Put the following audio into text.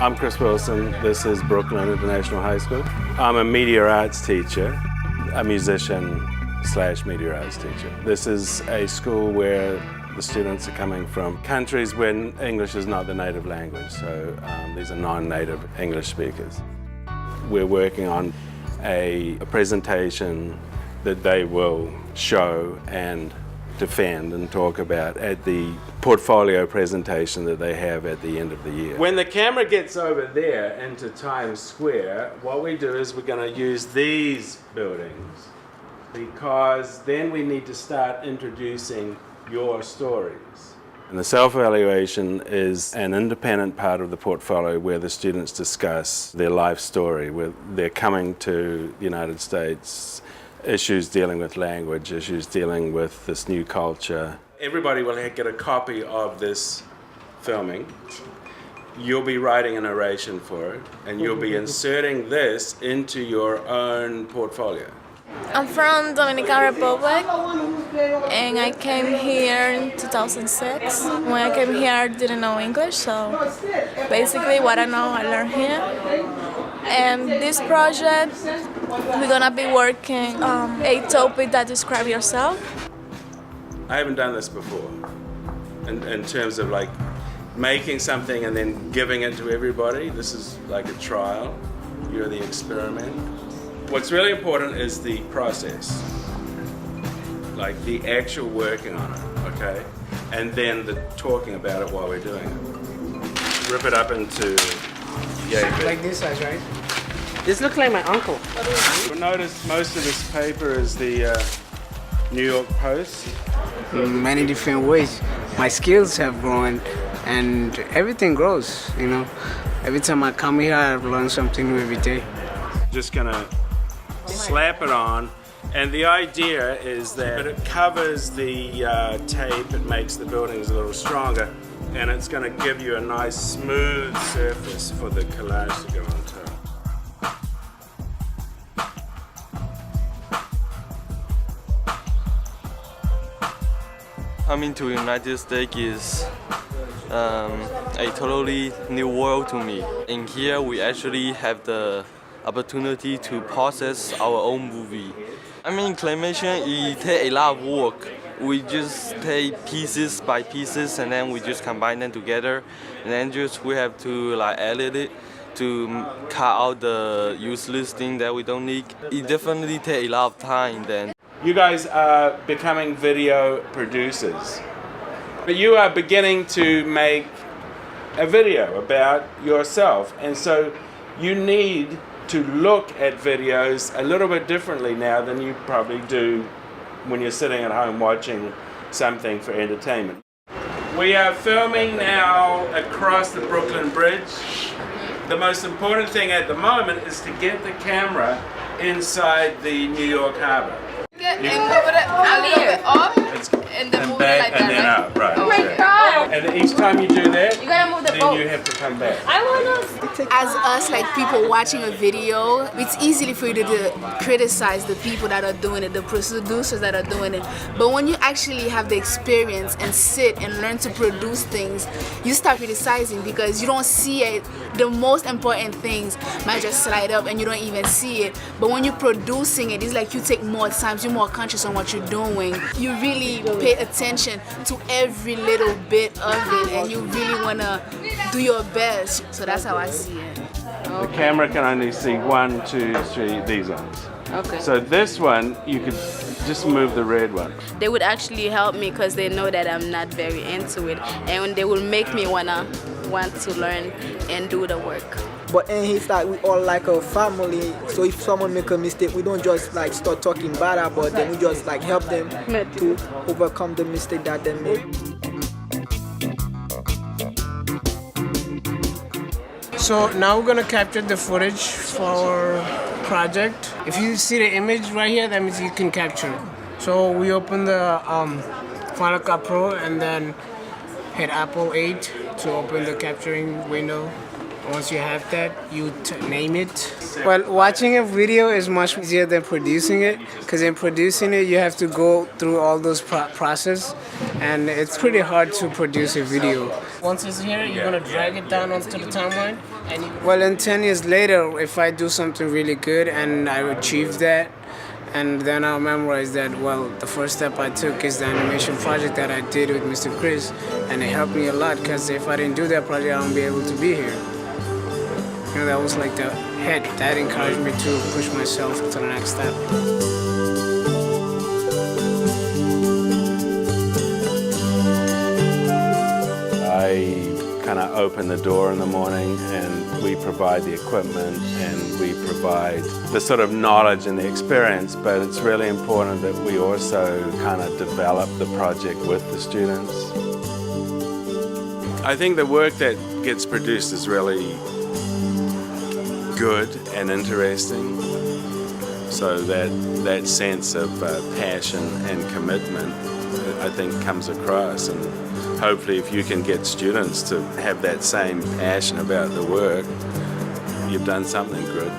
I'm Chris Wilson. This is Brooklyn International High School. I'm a media arts teacher, a musician / media arts teacher. This is a school where the students are coming from countries where English is not the native language, so these are non-native English speakers. We're working on a presentation that they will show and defend and talk about at the portfolio presentation that they have at the end of the year. When the camera gets over there into Times Square, what we do is we're going to use these buildings because then we need to start introducing your stories. And the self-evaluation is an independent part of the portfolio where the students discuss their life story, where they're coming to the United States, issues dealing with language, issues dealing with this new culture. Everybody will get a copy of this filming. You'll be writing a narration for it, and you'll be inserting this into your own portfolio. I'm from Dominican Republic, and I came here in 2006. When I came here, I didn't know English, so basically what I know, I learned here. And this project, we're gonna be working a topic that describes yourself. I haven't done this before, in terms of like making something and then giving it to everybody. This is like a trial. You're the experiment. What's really important is the process, like the actual working on it, okay? And then the talking about it while we're doing it. Rip it up into like this size, right? This looks like my uncle. You'll notice most of this paper is the New York Post. In many different ways. My skills have grown and everything grows, you know. Every time I come here, I've learned something new every day. Just gonna slap it on, and the idea is that it covers the tape, it makes the buildings a little stronger, and it's gonna give you a nice smooth surface for the collage to go on top. Coming to the United States is a totally new world to me. In here, we actually have the opportunity to process our own movie. I mean, claymation, it takes a lot of work. We just take pieces by pieces and then we just combine them together. And then just we have to like edit it to cut out the useless thing that we don't need. It definitely takes a lot of time then. You guys are becoming video producers. But you are beginning to make a video about yourself. And so you need to look at videos a little bit differently now than you probably do when you're sitting at home watching something for entertainment. We are filming now across the Brooklyn Bridge. The most important thing at the moment is to get the camera inside the New York Harbor. And move it a little bit up, and then move it like that, and then up, right. Oh my God! And each time you do that, You gotta move the then boat. you have to come back. As us, like people watching a video, it's easy for you to criticize the people that are doing it, the producers that are doing it. But when you actually have the experience and sit and learn to produce things, you start criticizing because you don't see it. The most important things might just slide up and you don't even see it. But when you're producing it, it's like you take more time, you're more conscious on what you're doing. You really pay attention to every little bit of it and you really want to do your best. So that's how I see it. The camera can only see 1, 2, 3, these ones. Okay. So this one, you could just move the red one. They would actually help me because they know that I'm not very into it, and they will make me want to learn and do the work. But in his like we all like a family, so if someone make a mistake, we don't just like start talking bad about them. We just like help them to overcome the mistake that they made. So now we're gonna capture the footage for our project. If you see the image right here, that means you can capture it. So we open the Final Cut Pro and then hit Apple 8 to open the capturing window. Once you have that, you name it. Well, watching a video is much easier than producing it, because in producing it, you have to go through all those process, and it's pretty hard to produce a video. Once it's here, you're gonna drag it down onto the timeline. Well, in 10 years later, if I do something really good and I achieve that, and then I'll memorize that, well, the first step I took is the animation project that I did with Mr. Chris, and it helped me a lot, because if I didn't do that project, I wouldn't be able to be here. You know, that was like the head that encouraged me to push myself to the next step. I kind of open the door in the morning and we provide the equipment and we provide the sort of knowledge and the experience, but it's really important that we also kind of develop the project with the students. I think the work that gets produced is really good and interesting, so that sense of passion and commitment, I think, comes across, and hopefully if you can get students to have that same passion about the work, you've done something good.